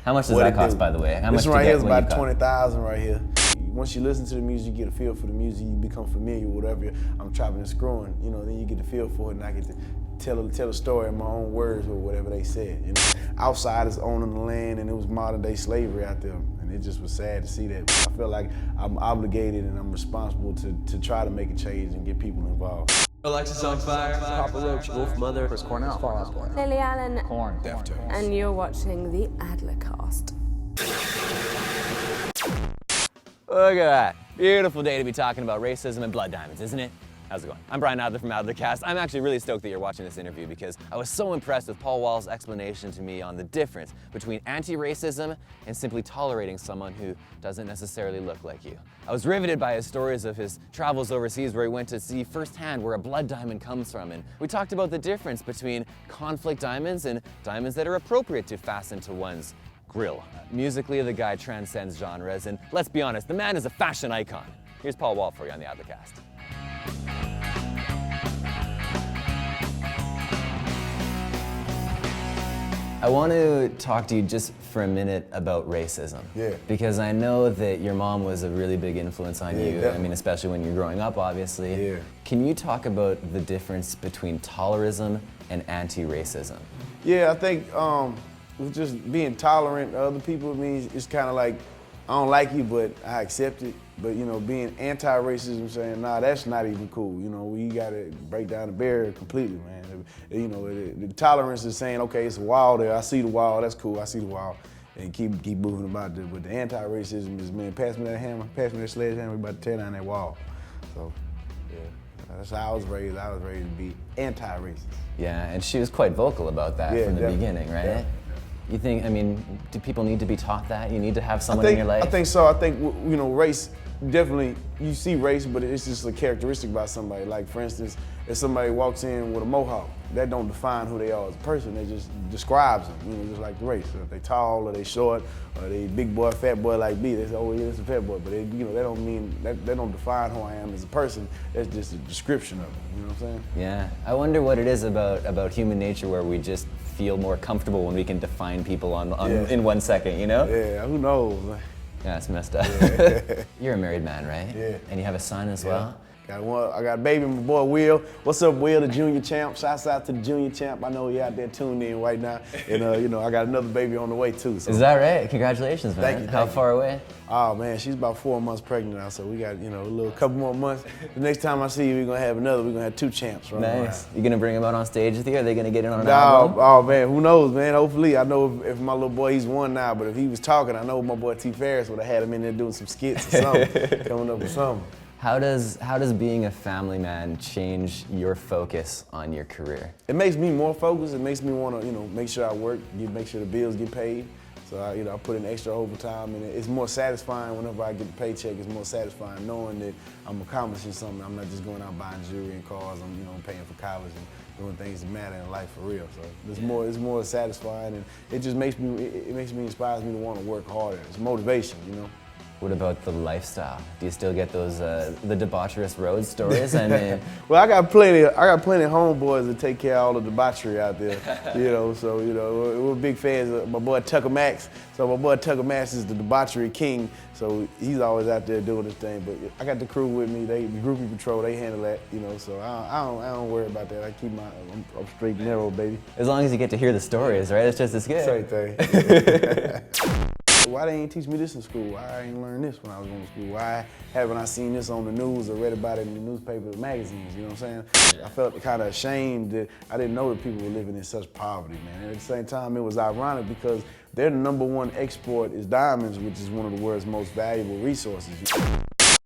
How much does that cost, by the way? How much This to right get here is when you about cut? 20,000 right here. Once you listen to the music, you get a feel for the music, you become familiar with whatever I'm chopping and screwing, you know, then you get the feel for it, and I get to tell a story in my own words or whatever they said. You know? Outsiders owning the land, and it was modern day slavery out there, and it just was sad to see that. I feel like I'm obligated and I'm responsible to try to make a change and get people involved. Alexis on fire. Papa Roach, Wolf Mother, Chris Cornell, Fall Out Boy, Lily Allen, Korn, Deftones. and you're watching the Adlercast. Look at that. Beautiful day to be talking about racism and blood diamonds, isn't it? How's it going? I'm Brian Adler from Adlercast. I'm actually really stoked that you're watching this interview because I was so impressed with Paul Wall's explanation to me on the difference between anti-racism and simply tolerating someone who doesn't necessarily look like you. I was riveted by his stories of his travels overseas where he went to see firsthand where a blood diamond comes from, and we talked about the difference between conflict diamonds and diamonds that are appropriate to fasten to one's grill. Musically, the guy transcends genres, and let's be honest, the man is a fashion icon. Here's Paul Wall for you on the Adlercast. I want to talk to you just for a minute about racism. Yeah. Because I know that your mom was a really big influence on you. Definitely. I mean, especially when you're growing up, obviously. Yeah. Can you talk about the difference between tolerism and anti-racism? Yeah, I think with just being tolerant of other people means it's kind of like, I don't like you, but I accept it. But, you know, being anti-racism, saying, nah, that's not even cool. You know, we got to break down the barrier completely, man. You know, the tolerance is saying, okay, it's a wall there. I see the wall. That's cool. I see the wall. And keep moving about it. But the anti-racism is, man, pass me that hammer, pass me that sledgehammer, we about to tear down that wall. So, yeah, that's how I was raised. I was raised to be anti-racist. Yeah, and she was quite vocal about that Yeah, from the definitely. beginning, right? Yeah. You think, I mean, do people need to be taught that? You need to have someone in your life? I think so. I think, you know, race, definitely, you see race, but it's just a characteristic about somebody. Like, for instance, if somebody walks in with a mohawk, that don't define who they are as a person. It just describes them, you know, just like the race. So if they tall or they short or they big boy, fat boy like me, they say, oh yeah, that's a fat boy. But they, you know, that don't mean, that don't define who I am as a person. That's just a description of it, you know what I'm saying? Yeah, I wonder what it is about human nature where we just feel more comfortable when we can define people in 1 second, you know? Yeah, who knows? Yeah, it's messed up. Yeah. You're a married man, right? Yeah. And you have a son as well? I got a baby, my boy Will. What's up, Will, the junior champ? Shouts out to the junior champ. I know he out there tuned in right now. And you know, I got another baby on the way too. So. Is that right? Congratulations, man. Thank you. How far away? Oh man, she's about 4 months pregnant now, so we got, you know, a couple more months. The next time I see you, we're gonna have another. We're gonna have 2 champs running Nice. around. You gonna bring him out on stage with you? Are they gonna get in on an Oh, album? oh man, who knows, man? Hopefully, I know if my little boy, he's 1 now, but if he was talking, I know my boy T. Ferris would have had him in there doing some skits or something, coming up with something. How does being a family man change your focus on your career? It makes me more focused. It makes me want to, you know, make sure I work, make sure the bills get paid. So I, you know, I put in extra overtime, and it's more satisfying whenever I get the paycheck. It's more satisfying knowing that I'm accomplishing something. I'm not just going out buying jewelry and cars. I'm, you know, paying for college and doing things that matter in life for real. So it's more satisfying, and it just makes me, inspires me to want to work harder. It's motivation, you know. What about the lifestyle? Do you still get those the debaucherous road stories? I mean, well, I got plenty of homeboys that take care of all the debauchery out there, you know. So you know, we're big fans of my boy Tucker Max. So my boy Tucker Max is the debauchery king. So he's always out there doing his thing. But I got the crew with me. The groupie patrol, they handle that, you know. So I don't worry about that. I keep I'm straight and narrow, baby. as long as you get to hear the stories, right? It's just as good. Same thing. Why they ain't teach me this in school? Why I ain't learned this when I was going to school? Why haven't I seen this on the news or read about it in the newspapers, magazines, you know what I'm saying? I felt kind of ashamed that I didn't know that people were living in such poverty, man. And at the same time, it was ironic because their #1 export is diamonds, which is one of the world's most valuable resources.